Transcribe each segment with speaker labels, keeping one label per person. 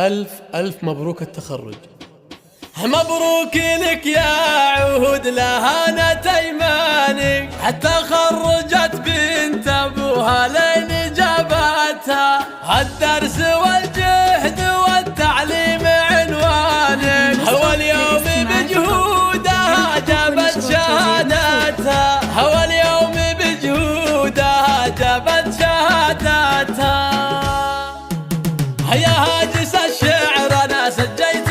Speaker 1: ألف ألف مبروك التخرج. مبروك لك يا عهود لهانت ايمانك، حتى خرجت بنت ابوها لين جابتها، الدرس والجهد والتعليم عنوانك، هو اليوم بجهودها جابت شهادتها، هو اليوم بجهودها جابت شهادتها. يا هاجس الشعر انا سجيت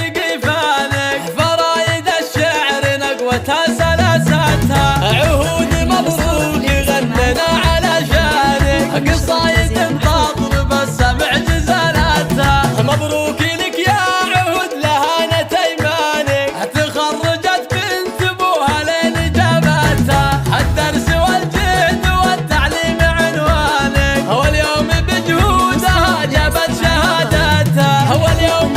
Speaker 1: سلاستها، عهود مبروك غننا على شانك، قصايد تطرب السمع جزالاتها. مبروك لك يا عهود لهانت ايمانك، تخرجت بنت ابوها لين جابتها، الدرس والجهد والتعليم عنوانك، هو اليوم بجهودها جابت شهادتها، هو اليوم